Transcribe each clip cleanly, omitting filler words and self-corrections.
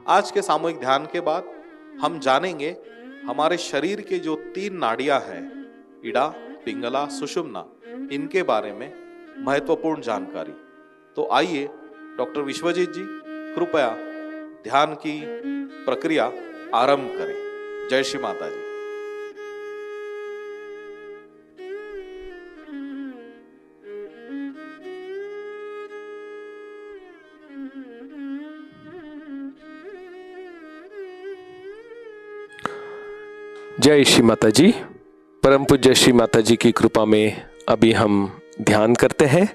आज के सामूहिक ध्यान के बाद हम जानेंगे हमारे शरीर के जो 3 नाड़ियां हैं, इड़ा, पिंगला, सुषुम्ना, इनके बारे में महत्वपूर्ण जानकारी। तो आइए डॉक्टर विश्वजीत जी कृपया ध्यान की प्रक्रिया आरंभ करें। जय श्री माता जी। जय श्री माता जी। परम पूज्य श्री माता जी की कृपा में अभी हम ध्यान करते हैं।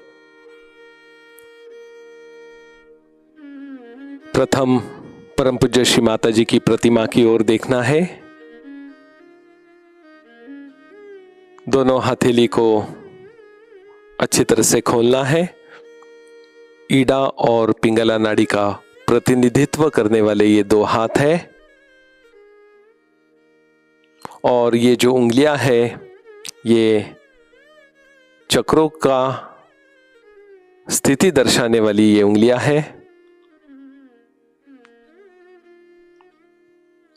प्रथम परम पूज्य श्री माता जी की प्रतिमा की ओर देखना है। दोनों हथेली को अच्छी तरह से खोलना है। ईड़ा और पिंगला नाड़ी का प्रतिनिधित्व करने वाले ये 2 हाथ हैं और ये जो उंगलियां हैं ये चक्रों का स्थिति दर्शाने वाली ये उंगलियां हैं।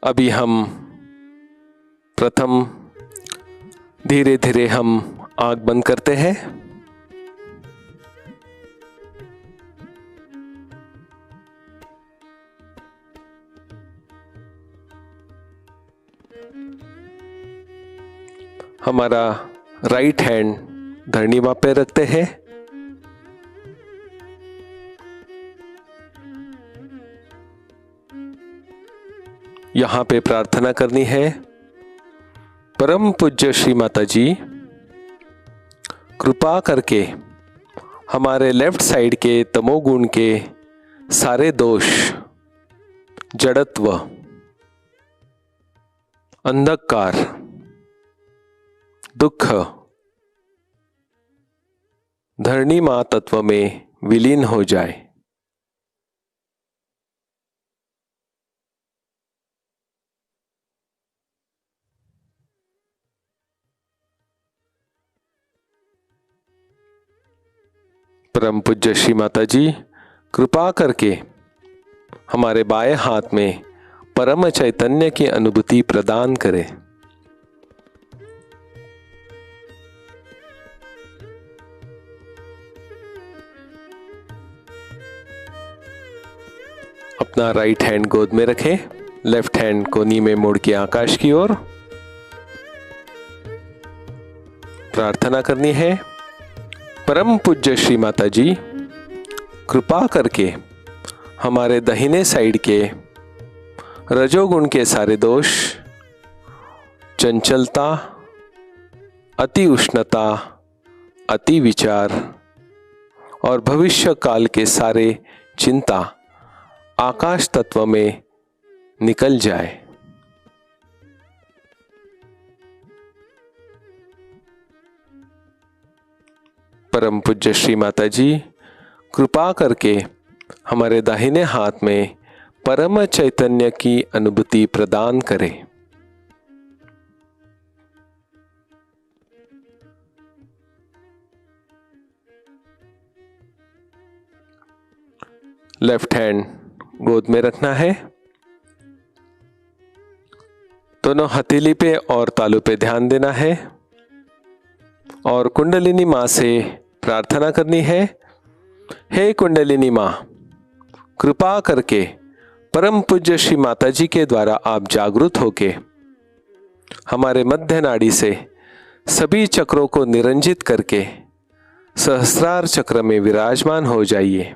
अभी हम प्रथम धीरे धीरे हम आंख बंद करते हैं। हमारा राइट हैंड धरनी मां पे रखते हैं। यहां पे प्रार्थना करनी है, परम पूज्य श्री माता जी कृपा करके हमारे लेफ्ट साइड के तमोगुण के सारे दोष, जड़त्व, अंधकार, दुख धरणी मां तत्व में विलीन हो जाए। परम पूज्य श्री माता जी कृपा करके हमारे बाएं हाथ में परम चैतन्य की अनुभूति प्रदान करें। अपना राइट हैंड गोद में रखें, लेफ्ट हैंड कोनी में मोड़ के आकाश की ओर प्रार्थना करनी है। परम पूज्य श्री माता जी कृपा करके हमारे दाहिने साइड के रजोगुण के सारे दोष, चंचलता, अति उष्णता, अति विचार और भविष्य काल के सारे चिंता आकाश तत्व में निकल जाए। परम पूज्य श्री माता जी कृपा करके हमारे दाहिने हाथ में परम चैतन्य की अनुभूति प्रदान करें। लेफ्ट हैंड गोद में रखना है। दोनों हथेली पे और तालू पे ध्यान देना है और कुंडलिनी मां से प्रार्थना करनी है। हे कुंडलिनी मां, कृपा करके परम पूज्य श्री माता जी के द्वारा आप जागृत होके हमारे मध्य नाड़ी से सभी चक्रों को निरंजित करके सहस्रार चक्र में विराजमान हो जाइए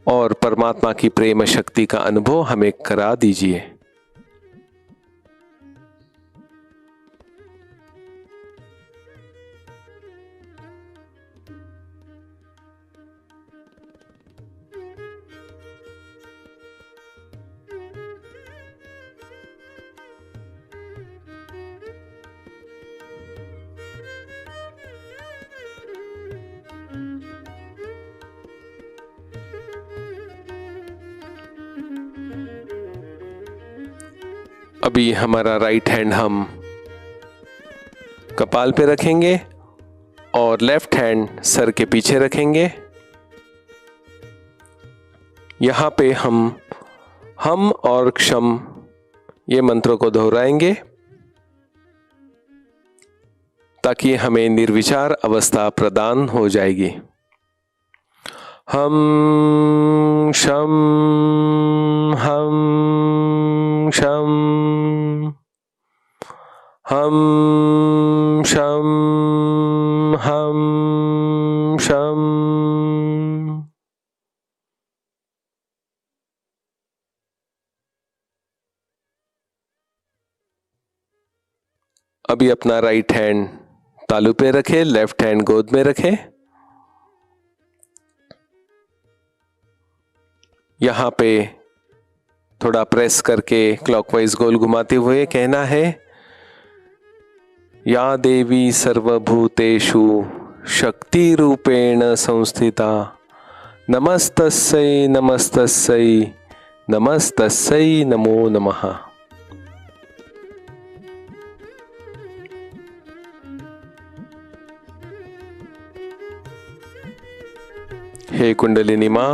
और परमात्मा की प्रेम शक्ति का अनुभव हमें करा दीजिए। अभी हमारा राइट हैंड हम कपाल पे रखेंगे और लेफ्ट हैंड सर के पीछे रखेंगे। यहाँ पे हम हम और क्षम ये मंत्रों को दोहराएंगे ताकि हमें निर्विचार अवस्था प्रदान हो जाएगी। हम शम हम शम हम शम हम शम। अभी अपना राइट हैंड तालू पे रखें, लेफ्ट हैंड गोद में रखें। यहाँ पे थोड़ा प्रेस करके क्लॉकवाइज गोल घुमाते हुए कहना है, या देवी सर्वभूतेषु शक्ति रूपेण संस्थिता नमस्तस्यै नमस्तस्यै नमस्तस्यै नमो नमः। हे कुंडलिनी माँ,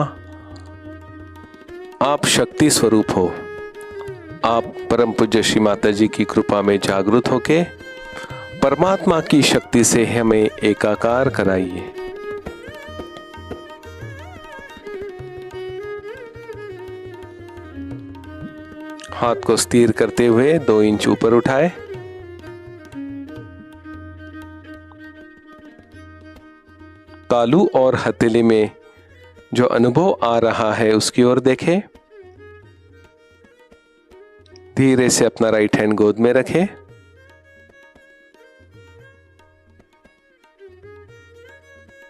आप शक्ति स्वरूप हो। आप परम पूज्य श्री माता जी की कृपा में जागृत होके परमात्मा की शक्ति से हमें एकाकार कराइए। हाथ को स्थिर करते हुए 2 इंच ऊपर उठाए। तालू और हथेली में जो अनुभव आ रहा है उसकी ओर देखें। धीरे से अपना राइट हैंड गोद में रखें।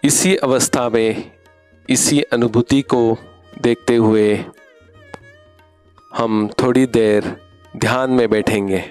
इसी अवस्था में इसी अनुभूति को देखते हुए हम थोड़ी देर ध्यान में बैठेंगे।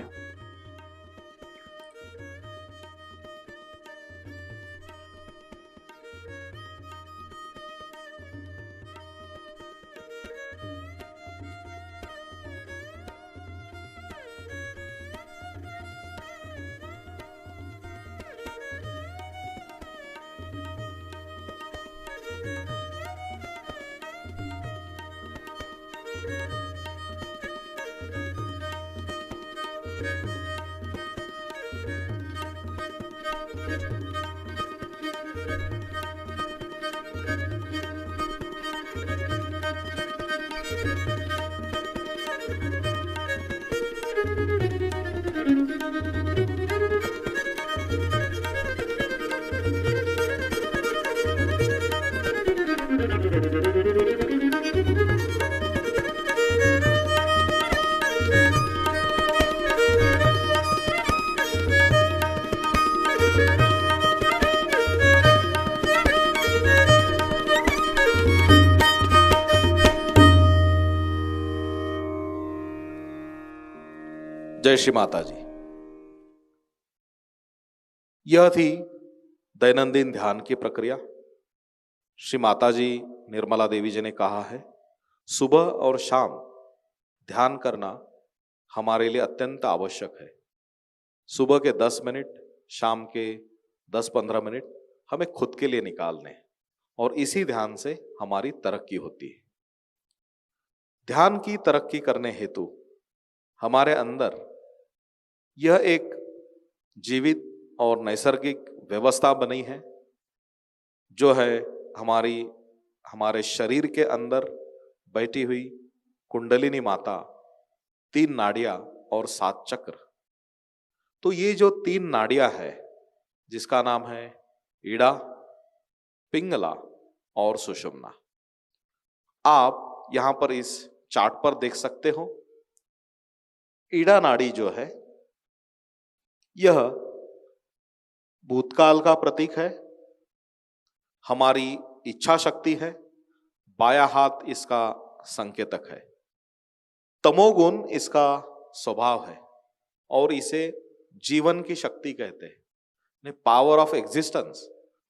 जय श्री माता जी। यह थी दैनंदिन ध्यान की प्रक्रिया। श्री माता जी निर्मला देवी जी ने कहा है, सुबह और शाम ध्यान करना हमारे लिए अत्यंत आवश्यक है। सुबह के 10 मिनट, शाम के 10-15 मिनट हमें खुद के लिए निकालने हैं और इसी ध्यान से हमारी तरक्की होती है। ध्यान की तरक्की करने हेतु हमारे अंदर यह एक जीवित और नैसर्गिक व्यवस्था बनी है, जो है हमारे शरीर के अंदर बैठी हुई कुंडलिनी माता, 3 नाड़ियां और 7 चक्र। तो ये जो 3 नाड़ियां है, जिसका नाम है ईड़ा, पिंगला और सुषुम्ना, आप यहां पर इस चार्ट पर देख सकते हो। ईड़ा नाड़ी जो है यह भूतकाल का प्रतीक है, हमारी इच्छा शक्ति है। बायां हाथ इसका संकेतक है। तमोगुण इसका स्वभाव है और इसे जीवन की शक्ति कहते हैं। पावर ऑफ एग्जिस्टेंस,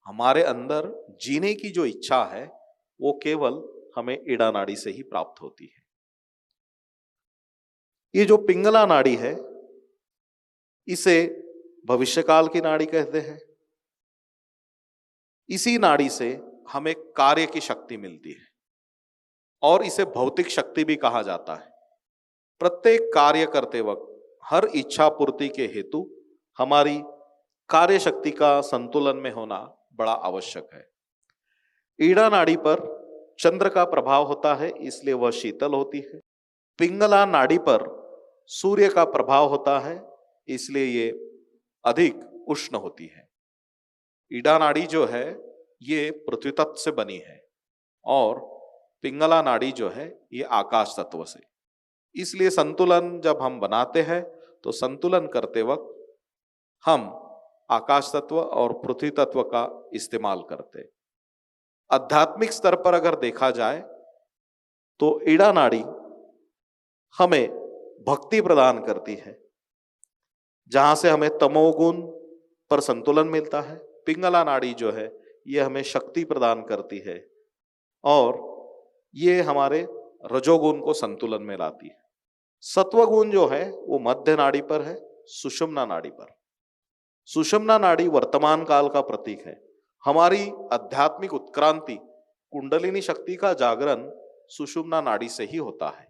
हमारे अंदर जीने की जो इच्छा है वो केवल हमें ईड़ा नाड़ी से ही प्राप्त होती है। ये जो पिंगला नाड़ी है, इसे भविष्यकाल की नाड़ी कहते हैं। इसी नाड़ी से हमें कार्य की शक्ति मिलती है और इसे भौतिक शक्ति भी कहा जाता है। प्रत्येक कार्य करते वक्त हर इच्छा पूर्ति के हेतु हमारी कार्य शक्ति का संतुलन में होना बड़ा आवश्यक है। ईड़ा नाड़ी पर चंद्र का प्रभाव होता है, इसलिए वह शीतल होती है। पिंगला नाड़ी पर सूर्य का प्रभाव होता है, इसलिए ये अधिक उष्ण होती है। ईड़ा नाड़ी जो है ये पृथ्वी तत्व से बनी है और पिंगला नाड़ी जो है ये आकाश तत्व से। इसलिए संतुलन जब हम बनाते हैं तो संतुलन करते वक्त हम आकाश तत्व और पृथ्वी तत्व का इस्तेमाल करते। आध्यात्मिक स्तर पर अगर देखा जाए तो ईड़ा नाड़ी हमें भक्ति प्रदान करती है, जहां से हमें तमोगुण पर संतुलन मिलता है। पिंगला नाड़ी जो है ये हमें शक्ति प्रदान करती है और ये हमारे रजोगुण को संतुलन में लाती है। सत्वगुण जो है वो मध्य नाड़ी पर है, सुषुम्ना नाड़ी पर। सुषुम्ना नाड़ी वर्तमान काल का प्रतीक है। हमारी आध्यात्मिक उत्क्रांति, कुंडलिनी शक्ति का जागरण सुषुम्ना नाड़ी से ही होता है।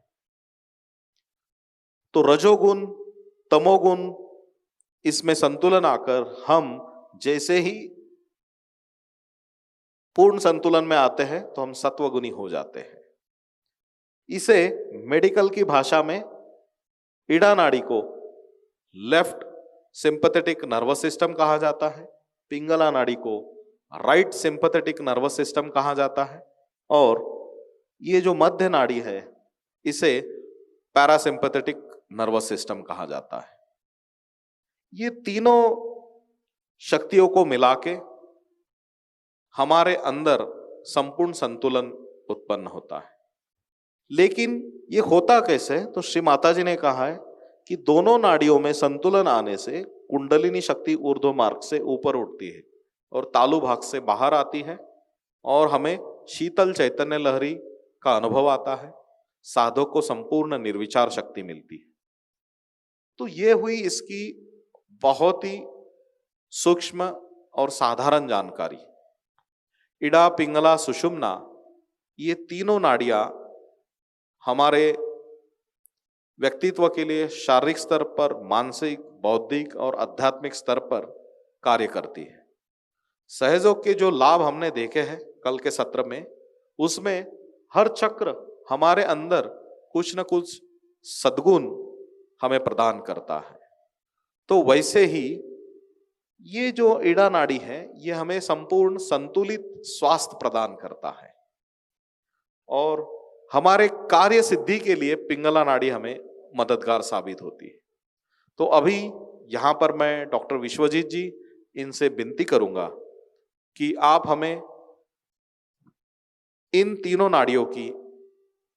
तो रजोगुण, तमोगुण, इसमें संतुलन आकर हम जैसे ही पूर्ण संतुलन में आते हैं तो हम सत्वगुणी हो जाते हैं। इसे मेडिकल की भाषा में ईड़ा नाड़ी को लेफ्ट सिंपैथेटिक नर्वस सिस्टम कहा जाता है, पिंगला नाड़ी को राइट सिंपैथेटिक नर्वस सिस्टम कहा जाता है और ये जो मध्य नाड़ी है इसे पैरासिंपैथेटिक नर्वस सिस्टम कहा जाता है। ये तीनों शक्तियों को मिला के हमारे अंदर संपूर्ण संतुलन उत्पन्न होता है। लेकिन ये होता कैसे? तो श्री माता जी ने कहा है कि दोनों नाड़ियों में संतुलन आने से कुंडलिनी शक्ति ऊर्ध्व मार्ग से ऊपर उठती है और तालु भाग से बाहर आती है और हमें शीतल चैतन्य लहरी का अनुभव आता है। साधक को संपूर्ण निर्विचार शक्ति मिलती है। तो ये हुई इसकी बहुत ही सूक्ष्म और साधारण जानकारी। ईड़ा, पिंगला, सुषुम्ना, ये तीनों नाड़ियां हमारे व्यक्तित्व के लिए शारीरिक स्तर पर, मानसिक, बौद्धिक और आध्यात्मिक स्तर पर कार्य करती है। सहयोग के जो लाभ हमने देखे हैं कल के सत्र में, उसमें हर चक्र हमारे अंदर कुछ न कुछ सद्गुण हमें प्रदान करता है। तो वैसे ही ये जो ईड़ा नाड़ी है ये हमें संपूर्ण संतुलित स्वास्थ्य प्रदान करता है और हमारे कार्य सिद्धि के लिए पिंगला नाड़ी हमें मददगार साबित होती है। तो अभी यहां पर मैं डॉक्टर विश्वजीत जी इनसे विनती करूंगा कि आप हमें इन तीनों नाड़ियों की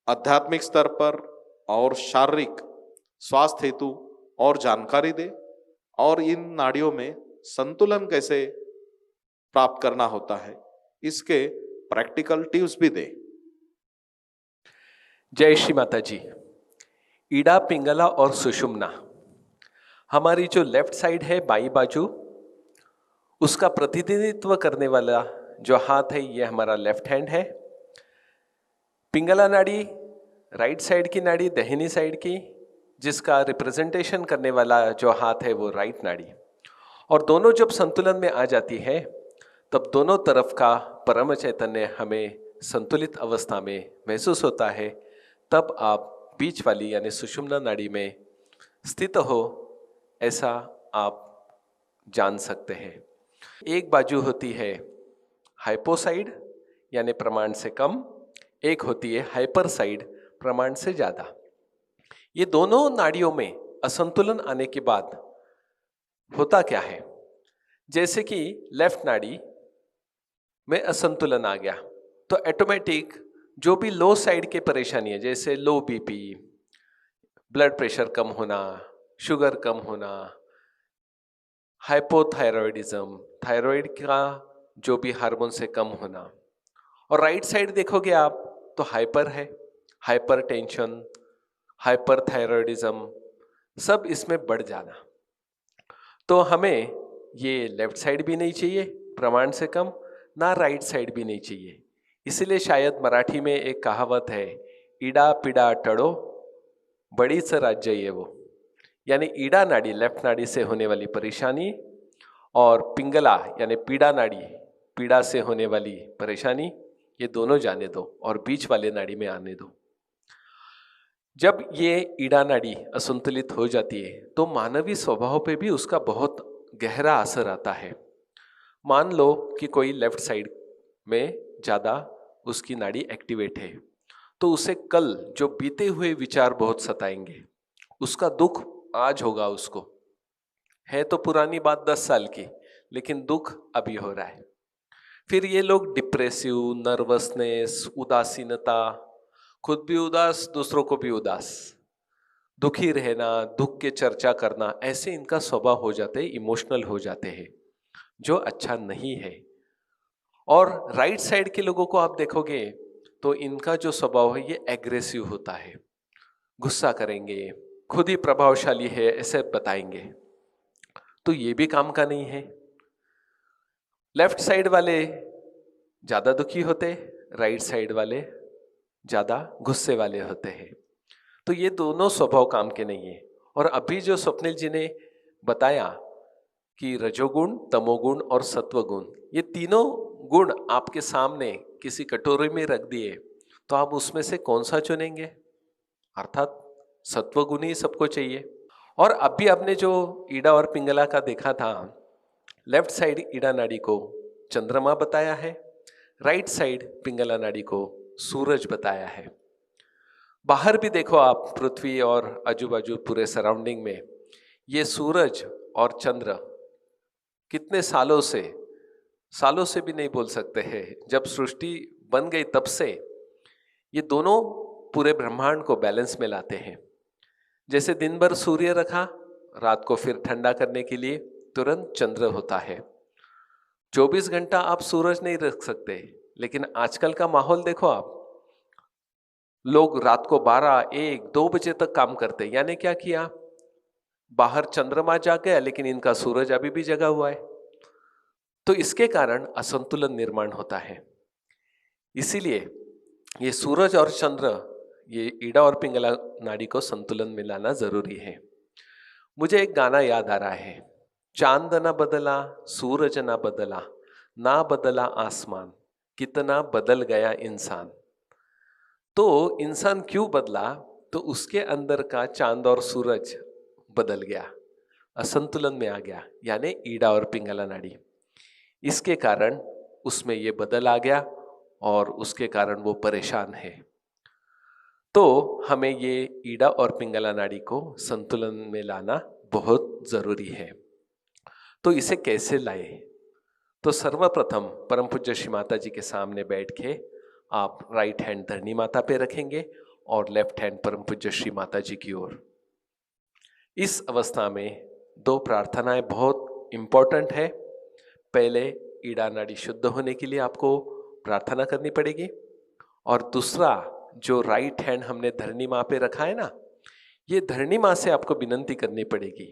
आध्यात्मिक स्तर पर और शारीरिक स्वास्थ्य हेतु और जानकारी दें और इन नाड़ियों में संतुलन कैसे प्राप्त करना होता है इसके प्रैक्टिकल टिप्स भी दें। जय श्री माता जी। ईड़ा, पिंगला और सुषुम्ना, हमारी जो लेफ्ट साइड है बाई बाजू, उसका प्रतिनिधित्व करने वाला जो हाथ है ये हमारा लेफ्ट हैंड है। पिंगला नाड़ी राइट साइड की नाड़ी, दाहिनी साइड की, जिसका रिप्रेजेंटेशन करने वाला जो हाथ है वो राइट नाड़ी। और दोनों जब संतुलन में आ जाती है तब दोनों तरफ का परम चैतन्य हमें संतुलित अवस्था में महसूस होता है। तब आप बीच वाली यानी सुषुम्ना नाड़ी में स्थित हो, ऐसा आप जान सकते हैं। एक बाजू होती है हाइपोसाइड यानी प्रमाण से कम, एक होती है हाइपर साइड प्रमाण से ज़्यादा। ये दोनों नाड़ियों में असंतुलन आने के बाद होता क्या है? जैसे कि लेफ्ट नाड़ी में असंतुलन आ गया तो ऑटोमेटिक जो भी लो साइड की परेशानी है, जैसे लो बीपी, ब्लड प्रेशर कम होना, शुगर कम होना, हाइपोथायरॉयडिज्म, थायराइड का जो भी हार्मोन से कम होना, और राइट साइड देखोगे आप तो हाइपर है, हाइपर टेंशन, हाइपरथायरॉयडिज्म, सब इसमें बढ़ जाना। तो हमें ये लेफ्ट साइड भी नहीं चाहिए प्रमाण से कम, ना राइट साइड भी नहीं चाहिए। इसलिए शायद मराठी में एक कहावत है, ईड़ा पीड़ा टळो बड़ी सा राज्य ये वो, यानी ईड़ा नाड़ी लेफ्ट नाड़ी से होने वाली परेशानी और पिंगला यानी पीड़ा नाड़ी पीड़ा से होने वाली परेशानी, ये दोनों जाने दो और बीच वाले नाड़ी में आने दो। जब ये ईड़ा नाड़ी असंतुलित हो जाती है तो मानवीय स्वभाव पे भी उसका बहुत गहरा असर आता है। मान लो कि कोई लेफ्ट साइड में ज़्यादा उसकी नाड़ी एक्टिवेट है, तो उसे कल जो बीते हुए विचार बहुत सताएंगे, उसका दुख आज होगा उसको। है तो पुरानी बात 10 साल की, लेकिन दुख अभी हो रहा है। फिर ये लोग डिप्रेसिव, नर्वसनेस, उदासीनता, खुद भी उदास दूसरों को भी उदास, दुखी रहना, दुख के चर्चा करना, ऐसे इनका स्वभाव हो जाते हैं, इमोशनल हो जाते हैं, जो अच्छा नहीं है। और राइट साइड के लोगों को आप देखोगे तो इनका जो स्वभाव है ये एग्रेसिव होता है, गुस्सा करेंगे, खुद ही प्रभावशाली है ऐसे बताएंगे, तो ये भी काम का नहीं है। लेफ्ट साइड वाले ज्यादा दुखी होते, राइट साइड वाले ज्यादा गुस्से वाले होते हैं, तो ये दोनों स्वभाव काम के नहीं है। और अभी जो स्वप्निल जी ने बताया कि रजोगुण, तमोगुण और सत्वगुण, ये तीनों गुण आपके सामने किसी कटोरे में रख दिए, तो आप उसमें से कौन सा चुनेंगे? अर्थात सत्वगुण ही सबको चाहिए। और अभी आपने जो ईड़ा और पिंगला का देखा था, लेफ्ट साइड ईड़ा नाड़ी को चंद्रमा बताया है, राइट साइड पिंगला नाड़ी को सूरज बताया है। बाहर भी देखो आप, पृथ्वी और आजू बाजू पूरे सराउंडिंग में ये सूरज और चंद्र कितने सालों से भी नहीं बोल सकते हैं, जब सृष्टि बन गई तब से ये दोनों पूरे ब्रह्मांड को बैलेंस में लाते हैं। जैसे दिन भर सूर्य रखा, रात को फिर ठंडा करने के लिए तुरंत चंद्र होता है। 24 घंटा आप सूरज नहीं रख सकते, लेकिन आजकल का माहौल देखो आप, लोग रात को 12, 1, 2 बजे तक काम करते, यानी क्या किया, बाहर चंद्रमा जाग गया लेकिन इनका सूरज अभी भी जगा हुआ है। तो इसके कारण असंतुलन निर्माण होता है। इसीलिए ये सूरज और चंद्र, ये ईड़ा और पिंगला नाड़ी को संतुलन में लाना जरूरी है। मुझे एक गाना याद आ रहा है, चांद ना बदला, सूरज ना बदला, ना बदला आसमान, कितना बदल गया इंसान। तो इंसान क्यों बदला? तो उसके अंदर का चांद और सूरज बदल गया, असंतुलन में आ गया, यानी ईड़ा और पिंगला नाड़ी। इसके कारण उसमें ये बदल आ गया और उसके कारण वो परेशान है। तो हमें ये ईड़ा और पिंगला नाड़ी को संतुलन में लाना बहुत जरूरी है। तो इसे कैसे लाए? तो सर्वप्रथम परम पूज्य श्री माता जी के सामने बैठ के आप राइट हैंड धरणी माता पे रखेंगे और लेफ्ट हैंड परम पूज्य श्री माता जी की ओर। इस अवस्था में 2 प्रार्थनाएं बहुत इंपॉर्टेंट है। पहले ईड़ा नाड़ी शुद्ध होने के लिए आपको प्रार्थना करनी पड़ेगी, और दूसरा जो राइट हैंड हमने धरणी माँ पे रखा है ना, ये धरणी माँ से आपको विनंती करनी पड़ेगी,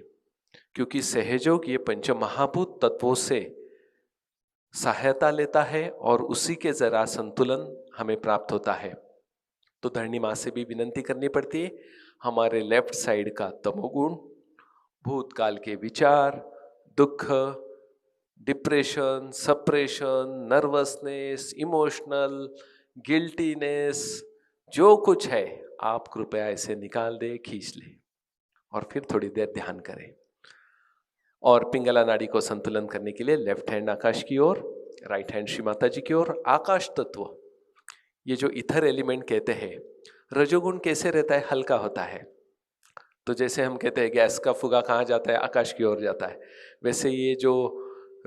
क्योंकि सहयोग ये पंच महाभूत तत्वों से सहायता लेता है और उसी के जरा संतुलन हमें प्राप्त होता है। तो धरणी माँ से भी विनंती करनी पड़ती है, हमारे लेफ्ट साइड का तमोगुण, भूतकाल के विचार, दुख, depression, suppression, nervousness, emotional, guiltiness, जो कुछ है आप कृपया इसे निकाल दे, खींच ले और फिर थोड़ी देर ध्यान करें। और पिंगला नाड़ी को संतुलन करने के लिए लेफ्ट हैंड आकाश की ओर, राइट हैंड श्री माता जी की ओर। आकाश तत्व, ये जो इथर एलिमेंट कहते हैं, रजोगुण कैसे रहता है? हल्का होता है। तो जैसे हम कहते हैं गैस का फुगा कहाँ जाता है? आकाश की ओर जाता है। वैसे ये जो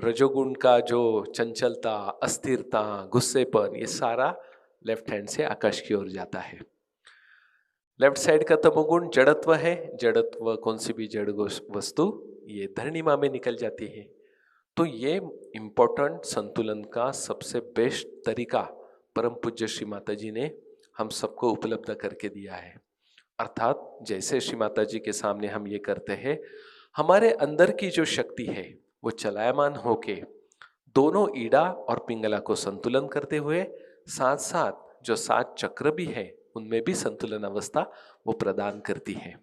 रजोगुण का जो चंचलता, अस्थिरता, गुस्सेपन, ये सारा लेफ्ट हैंड से आकाश की ओर जाता है। लेफ्ट साइड का तमोगुण जड़त्व है, जड़त्व कौन सी भी जड़ वस्तु ये धरणी माँ में निकल जाती है। तो ये इम्पोर्टेंट संतुलन का सबसे बेस्ट तरीका परम पूज्य श्री माता जी ने हम सबको उपलब्ध करके दिया है। अर्थात जैसे श्री माता जी के सामने हम ये करते हैं, हमारे अंदर की जो शक्ति है वो चलायमान होके दोनों ईड़ा और पिंगला को संतुलन करते हुए साथ साथ जो 7 चक्र भी है उनमें भी संतुलन अवस्था वो प्रदान करती है।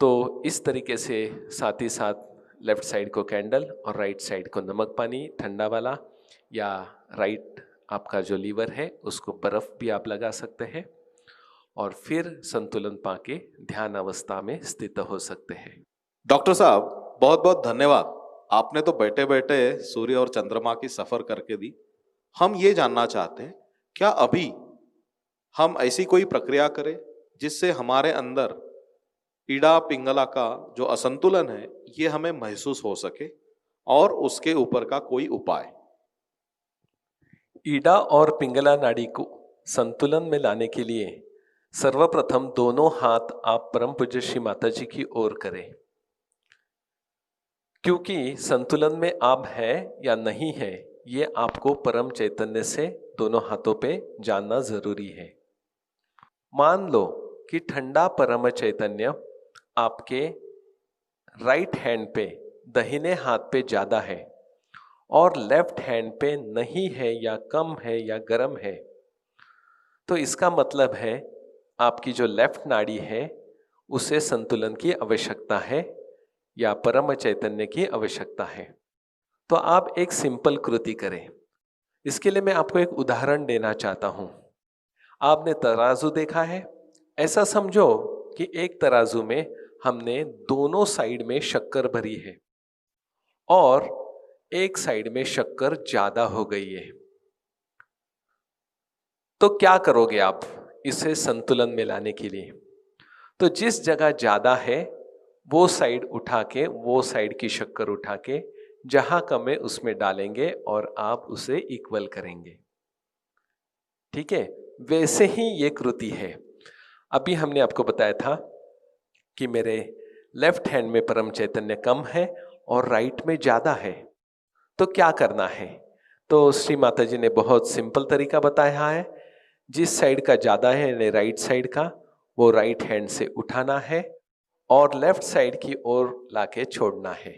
तो इस तरीके से साथ ही साथ लेफ्ट साइड को कैंडल और राइट साइड को नमक पानी ठंडा वाला, या राइट आपका जो लीवर है उसको बर्फ भी आप लगा सकते हैं, और फिर संतुलन पाके ध्यान अवस्था में स्थित हो सकते हैं। डॉक्टर साहब, बहुत बहुत धन्यवाद। आपने तो बैठे बैठे सूर्य और चंद्रमा की सफर करके दी। हम ये जानना चाहते हैं, क्या अभी हम ऐसी कोई प्रक्रिया करें जिससे हमारे अंदर इड़ा पिंगला का जो असंतुलन है ये हमें महसूस हो सके, और उसके ऊपर का कोई उपाय? ईड़ा और पिंगला नाड़ी को संतुलन में लाने के लिए सर्वप्रथम दोनों हाथ आप परम पूज्य श्री माता जी की ओर करें, क्योंकि संतुलन में आप है या नहीं है ये आपको परम चैतन्य से दोनों हाथों पे जानना जरूरी है। मान लो कि ठंडा परम चैतन्य आपके राइट हैंड पे दाहिने हाथ पे ज्यादा है और लेफ्ट हैंड पे नहीं है या कम है या गर्म है, तो इसका मतलब है आपकी जो लेफ्ट नाड़ी है उसे संतुलन की आवश्यकता है या परम चैतन्य की आवश्यकता है। तो आप एक सिंपल कृति करें। इसके लिए मैं आपको एक उदाहरण देना चाहता हूं। आपने तराजू देखा है? ऐसा समझो कि एक तराजू में हमने दोनों साइड में शक्कर भरी है और एक साइड में शक्कर ज्यादा हो गई है। तो क्या करोगे आप इसे संतुलन में लाने के लिए? तो जिस जगह ज्यादा है वो साइड उठा के, वो साइड की शक्कर उठा के जहां कम है उसमें डालेंगे और आप उसे इक्वल करेंगे। ठीक है, वैसे ही ये कृति है। अभी हमने आपको बताया था कि मेरे लेफ्ट हैंड में परम चैतन्य कम है और राइट में ज्यादा है, तो क्या करना है? तो श्री माता जी ने बहुत सिंपल तरीका बताया है। जिस साइड का ज्यादा है यानी राइट साइड का, वो राइट हैंड से उठाना है और लेफ्ट साइड की ओर लाके छोड़ना है।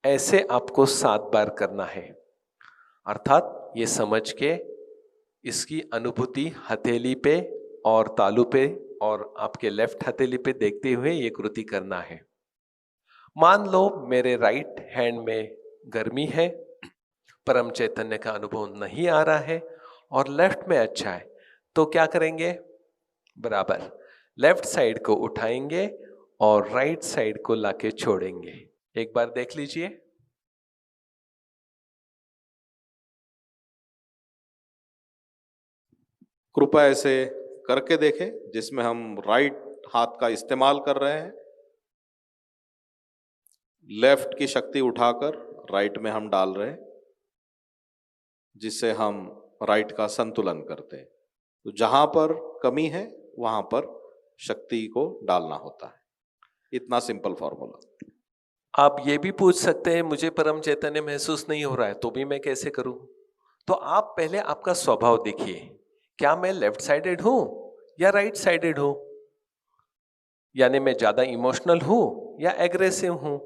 ऐसे आपको 7 बार करना है। अर्थात ये समझ के इसकी अनुभूति हथेली पे और तालू पे और आपके लेफ्ट हथेली पे देखते हुए ये कृति करना है। मान लो मेरे राइट हैंड में गर्मी है, परम चैतन्य का अनुभव नहीं आ रहा है और लेफ्ट में अच्छा है, तो क्या करेंगे? बराबर लेफ्ट साइड को उठाएंगे और राइट साइड को लाके छोड़ेंगे। एक बार देख लीजिए। कृपया ऐसे करके देखें जिसमें हम राइट हाथ का इस्तेमाल कर रहे हैं, लेफ्ट की शक्ति उठाकर राइट में हम डाल रहे हैं, जिससे हम राइट का संतुलन करते हैं। तो जहां पर कमी है वहां पर शक्ति को डालना होता है। इतना सिंपल फॉर्मूला। आप ये भी पूछ सकते हैं मुझे परम चैतन्य महसूस नहीं हो रहा है तो भी मैं कैसे करूं? तो आप पहले आपका स्वभाव देखिए, क्या मैं लेफ्ट साइडेड हूं या राइट साइडेड हूं? यानी मैं ज्यादा इमोशनल हूं या एग्रेसिव हूं?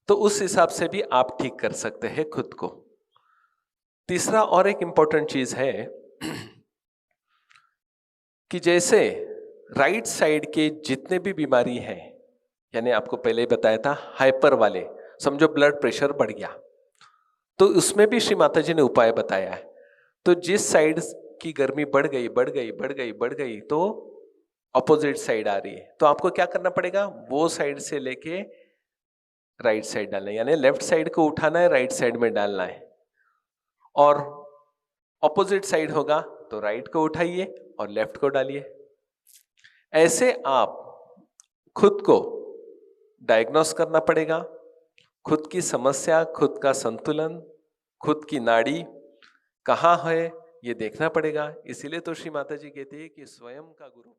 तो उस हिसाब से भी आप ठीक कर सकते हैं खुद को। तीसरा और एक इंपॉर्टेंट चीज है कि जैसे राइट साइड के जितने भी बीमारी हैं, यानी आपको पहले ही बताया था हाइपर वाले, समझो ब्लड प्रेशर बढ़ गया, तो उसमें भी श्री माता जी ने उपाय बताया है। तो जिस साइड की गर्मी बढ़ गई बढ़ गई बढ़ गई बढ़ गई तो अपोजिट साइड आ रही है, तो आपको क्या करना पड़ेगा? वो साइड से लेके राइट साइड डालना है, यानी लेफ्ट साइड को उठाना है, राइट साइड में डालना है। और ऑपोजिट साइड होगा तो राइट को उठाइए और लेफ्ट को डालिए। ऐसे आप खुद को डायग्नोस करना पड़ेगा, खुद की समस्या, खुद का संतुलन, खुद की नाड़ी कहाँ है ये देखना पड़ेगा। इसीलिए तो श्री माता जी कहती है कि स्वयं का गुरु